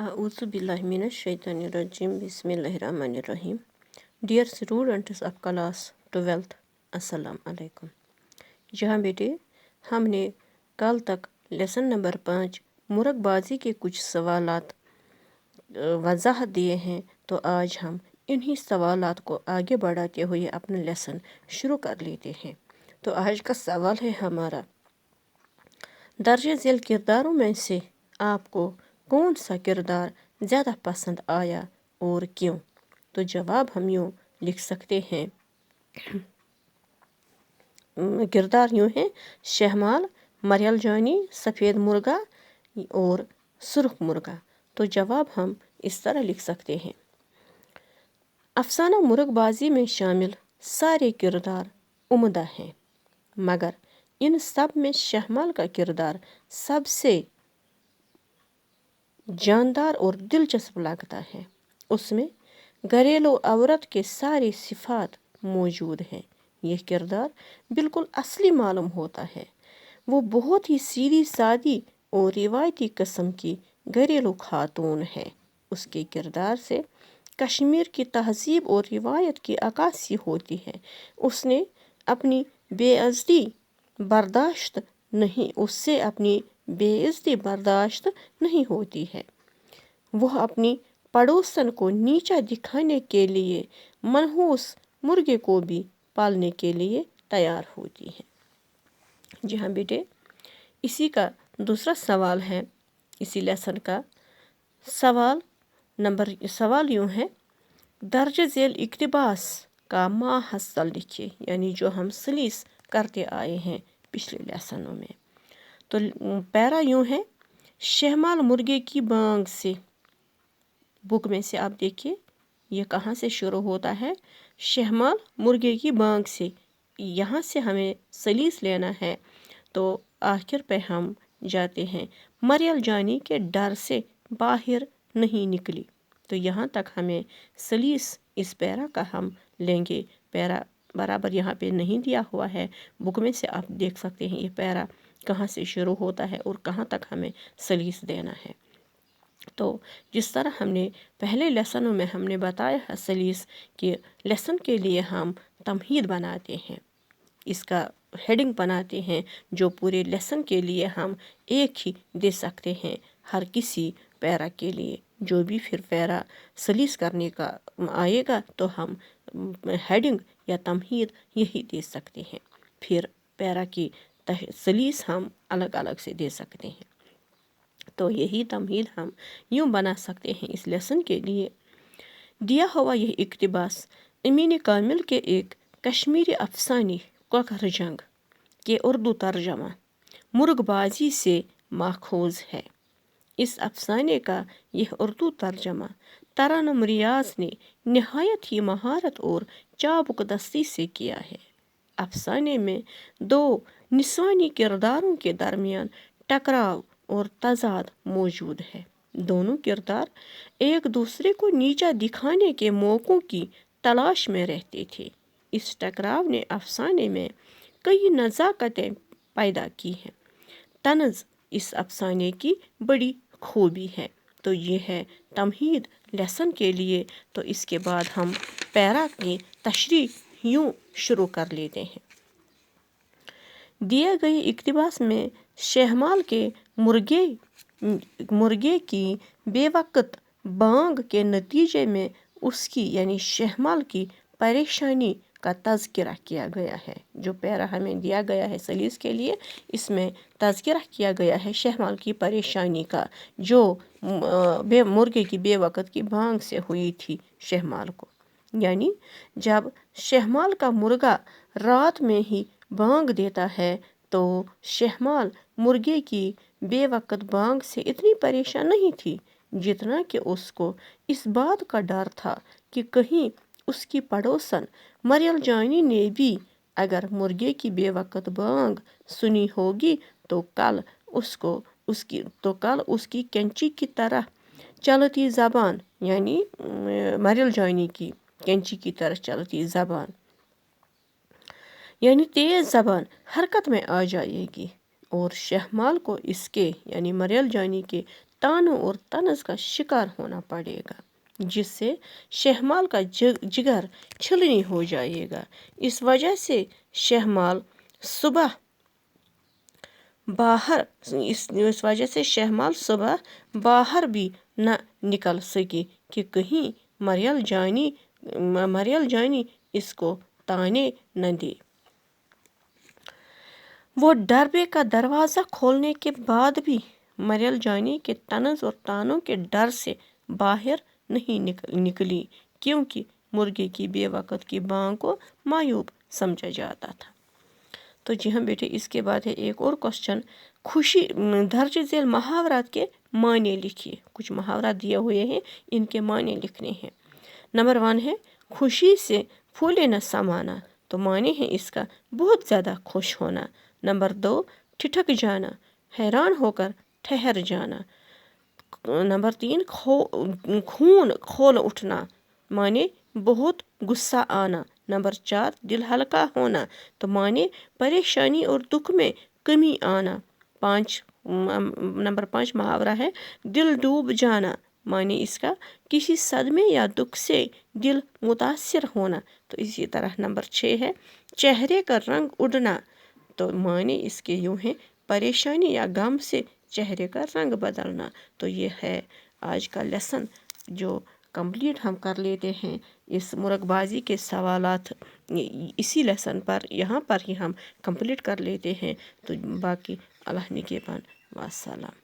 A'udzu billahi minasyaitonirrajim. Bismillahirrahmanirrahim. Dear students of class 12th, अस्सलाम alaikum. जहाँ बेटे हमने कल तक लेसन नंबर 5 मुरगबाजी के कुछ सवालात वजाहत दिए हैं, तो आज हम इन्हीं सवालात को आगे बढ़ाते हुए अपना लेसन शुरू कर लेते हैं। तो आज का सवाल है हमारा, दर्ज झेल किरदारों में से आपको कौन सा किरदार ज़्यादा पसंद आया और क्यों? तो जवाब हम यूँ लिख सकते हैं, किरदार यूँ हैं शहमाल, मरियल जानी, सफ़ेद मुर्गा और सुर्ख मुर्गा। तो जवाब हम इस तरह लिख सकते हैं, अफसाना मुर्गबाजी में शामिल सारे किरदार उम्दा हैं, मगर इन सब में शहमाल का किरदार सबसे जानदार और दिलचस्प लगता है। उसमें घरेलू औरत के सारी सिफात मौजूद हैं। यह किरदार बिल्कुल असली मालूम होता है। वो बहुत ही सीधी सादी और रिवायती किस्म की घरेलू खातून है। उसके किरदार से कश्मीर की तहजीब और रिवायत की अक्कासी होती है। उससे अपनी बेइज्जती बर्दाश्त नहीं होती है। वह अपनी पड़ोसन को नीचा दिखाने के लिए मनहूस मुर्गे को भी पालने के लिए तैयार होती है। जी हाँ बेटे, इसी का दूसरा सवाल है, इसी लेसन का सवाल यूँ है, दर्ज झेल इक्तिबास का माहसल लिखिए, यानी जो हम सलीस करते आए हैं पिछले लेसनों में। तो पैरा यूँ है, शहमाल मुर्गे की बांग से, बुक में से आप देखिए ये कहाँ से शुरू होता है, शहमाल मुर्गे की बांग से। यहाँ से हमें सलीस लेना है, तो आखिर पे हम जाते हैं, मरियल जानी के डर से बाहर नहीं निकली। तो यहाँ तक हमें सलीस इस पैरा का हम लेंगे। पैरा बराबर यहाँ पे नहीं दिया हुआ है, बुक में से आप देख सकते हैं ये पैरा कहाँ से शुरू होता है और कहाँ तक हमें सलीस देना है। तो जिस तरह हमने पहले लेसनों में हमने बताया है सलीस के लेसन के लिए हम तमहीद बनाते हैं, इसका हेडिंग बनाते हैं, जो पूरे लेसन के लिए हम एक ही दे सकते हैं हर किसी पैरा के लिए। जो भी फिर पैरा सलीस करने का आएगा तो हम हेडिंग या तमहीद यही दे सकते हैं। फिर पैरा की सलीस हम अलग अलग से दे सकते हैं। तो यही तमहीद हम यूँ बना सकते हैं इस लेसन के लिए। दिया हुआ यह इक्तिबास अमीन कामिल के एक कश्मीरी अफसाने कोकर जंग के उर्दू तर्जमा मुर्गबाजी से माखूज है। इस अफसाने का यह उर्दू तर्जमा तरन्नुम रियाज ने नहायत ही महारत और चाबुकदस्ती से किया है। अफसाने में दो निस्वानी किरदारों के दरमियान टकराव और तजाद मौजूद है। दोनों किरदार एक दूसरे को नीचा दिखाने के मौक़ों की तलाश में रहते थे। इस टकराव ने अफसाने में कई नज़ाकतें पैदा की हैं। तनज़ इस अफसाने की बड़ी खूबी है। तो ये है तमहीद लेसन के लिए। तो इसके बाद हम पैरा की तशरीह यूँ शुरू कर लेते हैं। दिए गए इक्तिबास में शहमाल के मुर्गे की बेवक्त बांग के नतीजे में उसकी यानी शहमाल की परेशानी का तज़किरा किया गया है। जो पैरा हमें दिया गया है सलीस के लिए, इसमें तज़किरा किया गया है शहमाल की परेशानी का, जो मुर्गे की बेवक्त की बांग से हुई थी शहमाल को। यानी जब शहमाल का मुर्गा रात में ही बांग देता है, तो शहमाल मुर्गे की बेवक्त बांग से इतनी परेशान नहीं थी जितना कि उसको इस बात का डर था कि कहीं उसकी पड़ोसन मरियल जानी ने भी अगर मुर्गे की बेवक्त बांग सुनी होगी तो कल उसकी कैंची की तरह चलती ज़बान, यानी मरियल जानी की कैंची की तरह चलती ज़बान यानी तेज़ ज़बान हरकत में आ जाएगी और शहमाल को इसके यानी मरियल जानी के तानों और तनज का शिकार होना पड़ेगा, जिससे शहमाल का जिगर छिलनी हो जाएगा। इस वजह से शहमाल सुबह बाहर भी न निकल सके कि कहीं मरियल जानी इसको ताने न दे। वो डरबे का दरवाज़ा खोलने के बाद भी मरियल जानी के तनज और तानों के डर से बाहर नहीं निकली, क्योंकि मुर्गे की बेवकत की बांग को मायूब समझा जाता था। तो जी हाँ बेटे, इसके बाद है एक और क्वेश्चन, खुशी दर्ज झेल मुहावरात के माने लिखिए। कुछ मुहावरात दिए हुए हैं, इनके माने लिखने हैं। नंबर 1 है खुशी से फूले न समाना, तो माने हैं इसका बहुत ज़्यादा खुश होना। नंबर 2 ठिठक जाना, हैरान होकर ठहर जाना। नंबर 3 खून खोल उठना, माने बहुत गुस्सा आना। नंबर 4 दिल हल्का होना, तो माने परेशानी और दुख में कमी आना। नंबर 5 मुहावरा है दिल डूब जाना, माने इसका किसी सदमे या दुख से दिल मुतासिर होना। तो इसी तरह नंबर 6 है चेहरे का रंग उड़ना, तो माने इसके यूँ हैं परेशानी या गम से चेहरे का रंग बदलना। तो ये है आज का लेसन जो कंप्लीट हम कर लेते हैं। इस मुर्गबाजी के सवालात इसी लेसन पर यहाँ पर ही हम कंप्लीट कर लेते हैं। तो बाकी अल्लाह निगहबान, वास्सलाम।